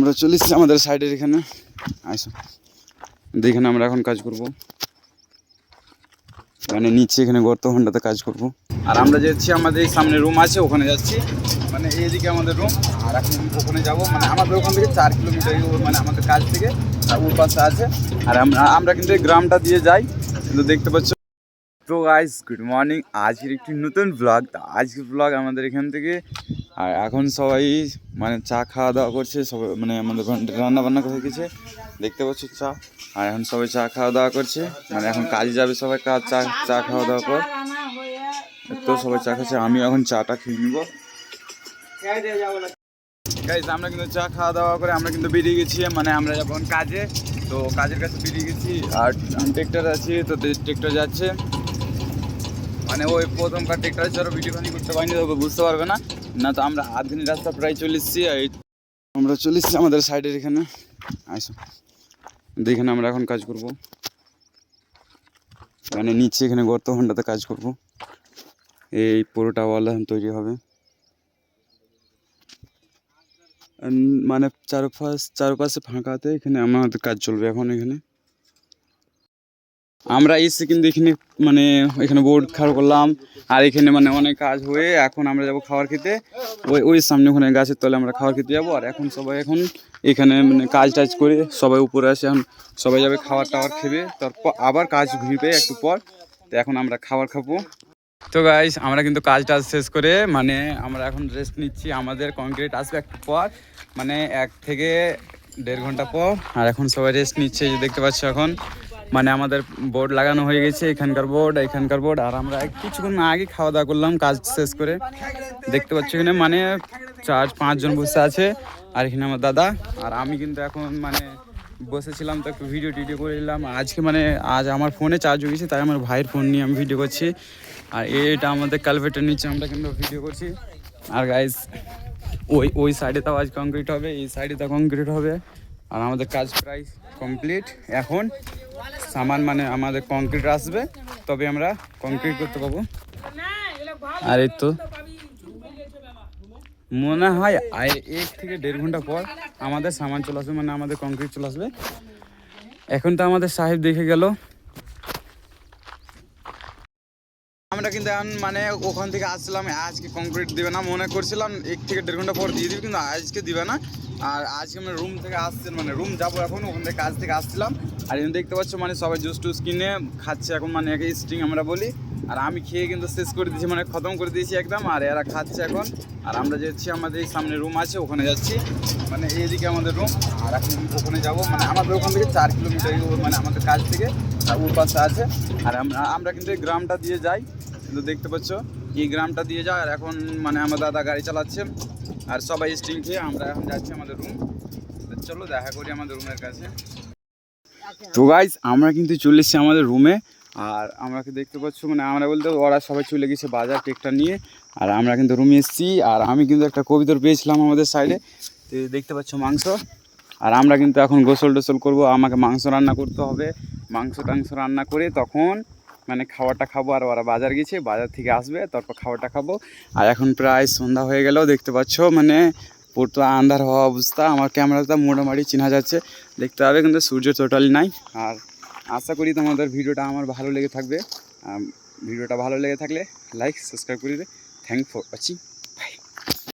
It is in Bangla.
আমরা চলে এসেছি আমাদের সাইডের এখানে। আসো, এখানে আমরা এখন কাজ করব, মানে নিচে এখানে গর্ত ঘন্টাতে কাজ করব। আর আমরা যাচ্ছি আমাদের সামনে রুম আছে, ওখানে যাচ্ছি, মানে এইদিকে আমাদের রুম। আর এখন ওখানে যাব, মানে আমাদের ওখান থেকে 4 কিলোমিটার, মানে আমাদের কাজ থেকে ওর পাশে আছে। আর আমরা কিন্তু এই গ্রামটা দিয়ে যাই, কিন্তু দেখতে পাচ্ছ। তো গাইস, গুড মর্নিং। আজকের একটি নতুন ব্লগ। আজকের ব্লগ আমাদের এখান থেকে। আর এখন সবাই মানে চা খাওয়া দাওয়া করছে, সবাই মানে আমাদের রান্না বান্না হয়ে গেছে, দেখতে পাচ্ছ চা। আর এখন সবাই চা খাওয়া দাওয়া করছে, মানে এখন কাজে যাবে সবাই, কাজ চা খাওয়া দাওয়া পর তো সবাই চা খাচ্ছে। আমি এখন চাটা খেয়ে নিব। গাইস, আমরা কিন্তু চা খাওয়া দাওয়া করে আমরা কিন্তু বেরিয়ে গেছি, মানে আমরা যখন কাজে, তো কাজের কাছে বেরিয়ে গেছি। আর ট্রেক্টর আছে, তো ট্রেক্টর যাচ্ছে, মানে ওই প্রথমকার ট্রেক্টর যারা ভিডিওখানি করতে পারিনি, তবে বুঝতে পারবে না। তো আমরা আধঘন্টা রাস্তা প্রায় চলে এসেছি। আমরা চলে এসেছি আমাদের সাইডের এখানে। আসো, এখানে আমরা এখন কাজ করব, মানে নিচে এখানে গর্ত ঘন্টাতে কাজ করব। এই পুরোটা ওয়াল এখন তৈরি হবে, মানে চারপাশে ফাঁকাতে এখানে আমাদের কাজ চলবে এখন। এখানে আমরা এসে কিন্তু এখানে মানে এখানে বোর্ড খাড় করলাম। আর এখানে মানে অনেক কাজ হয়ে এখন আমরা যাব খাবার খেতে। ওই সামনে ওখানে গাছের তলে আমরা খাবার খেতে যাবো। আর এখন সবাই এখন এখানে মানে কাজ টাজ করে সবাই উপরে আসে, এখন সবাই যাবে খাবার টাবার খেবে, তারপর আবার কাজ ঘুরবে একটু পর। তো এখন আমরা খাবার খাবো। তো গাইস, আমরা কিন্তু কাজ টাজ শেষ করে মানে আমরা এখন রেস্ট নিচ্ছি। আমাদের কংক্রিট আসবে একটু পর, মানে 1 থেকে 1.5 ঘন্টা পর। আর এখন সবাই রেস্ট নিচ্ছে, এই যে দেখতে পাচ্ছ। এখন মানে আমাদের বোর্ড লাগানো হয়ে গেছে, এখানকার বোর্ড। আর আমরা কিছুক্ষণ আগে খাওয়া দাওয়া করলাম কাজ শেষ করে, দেখতে পাচ্ছি এখানে মানে 4-5 জন বসে আছে। আর এখানে আমার দাদা আর আমি কিন্তু এখন মানে বসেছিলাম, তো একটু ভিডিও টিডিও করে নিলাম। আজ আমার ফোনে চার্জ হয়ে গেছে, তাই আমার ভাইয়ের ফোন নিয়ে আমি ভিডিও করছি। আর এটা আমাদের কালভেটের নিচে আমরা কিন্তু ভিডিও করছি। আর গাইস, ওই সাইডে তাও আজ কংক্রিট হবে, এই সাইডে তাও কংক্রিট হবে। আর আমাদের কাজ প্রায় কমপ্লিট। এখন সামান মানে আমাদের কংক্রিট আসবে, তবে আমরা কংক্রিট করতে পাবো। আর এই তো মনে হয় 1 থেকে 1.5 ঘন্টা পর আমাদের সামান চলে আসবে, মানে আমাদের কংক্রিট চলে আসবে। এখন তো আমাদের সাহেব দেখে গেল। আমরা কিন্তু এখন মানে ওখান থেকে আসছিলাম, আজকে কংক্রিট দিবে না, মনে করছিলাম 1 থেকে 1.5 ঘন্টা পর দিয়ে দিবে, কিন্তু আজকে দিবে না। আর আজকে আমরা রুম থেকে আসছেন, মানে রুম যাবো এখন, ওখান থেকে কাজ থেকে আসছিলাম। আর এখন দেখতে পাচ্ছ মানে সবাই জুস টুস কিনে খাচ্ছে এখন, মানে একে স্টিং আমরা বলি। আর আমি খেয়ে কিন্তু শেষ করে দিয়েছি, মানে খতম করে দিয়েছি একদম। আর এরা খাচ্ছে এখন। আর আমরা যাচ্ছি আমাদের সামনে রুম আছে, ওখানে যাচ্ছি, মানে এইদিকে আমাদের রুম। আর এখন ওখানে যাব, মানে আমাদের ওখান থেকে 4 কিলোমিটার, মানে আমাদের কাজ থেকে ওর পাশে আছে। আর আমরা কিন্তু এই গ্রামটা দিয়ে যাই, কিন্তু দেখতে পাচ্ছ এই গ্রামটা দিয়ে যায়। আর এখন মানে আমার দাদা গাড়ি চালাচ্ছে, আর সবাই স্টিং খেয়ে আমরা এখন যাচ্ছি আমাদের রুম। চলো দেখা করি আমাদের রুমের কাছে। তো গাইস, আমরা কিন্তু চলে এসেছি আমাদের রুমে। আর আমরা দেখতে পাচ্ছ মানে আমরা বলতে ওরা সবাই চলে গেছে বাজার ট্রেকটা নিয়ে। আর আমরা কিন্তু রুমে এসেছি। আর আমি কিন্তু একটা কবিতর পেয়েছিলাম আমাদের সাইডে, তো দেখতে পাচ্ছ মাংস। আর আমরা কিন্তু এখন গোসল টোসল করবো, আমাকে মাংস রান্না করতে হবে। মাংস টাংস রান্না করে তখন মানে খাবারটা খাবো। আর ওরা বাজার গেছে, বাজার থেকে আসবে, তারপর খাবারটা খাবো। আর এখন প্রায় সন্ধ্যা হয়ে গেলেও দেখতে পাচ্ছ মানে পুরো আন্ধার হওয়া অবস্থা। আমার ক্যামেরাটা মোটামুটি চেনা যাচ্ছে, দেখতে হবে, কিন্তু সূর্য টোটালি নাই। আর আশা করি তোমাদের ভিডিওটা আমার ভালো লেগে থাকবে। ভিডিওটা ভালো লেগে থাকলে লাইক সাবস্ক্রাইব করে দেবে। Thank for watching.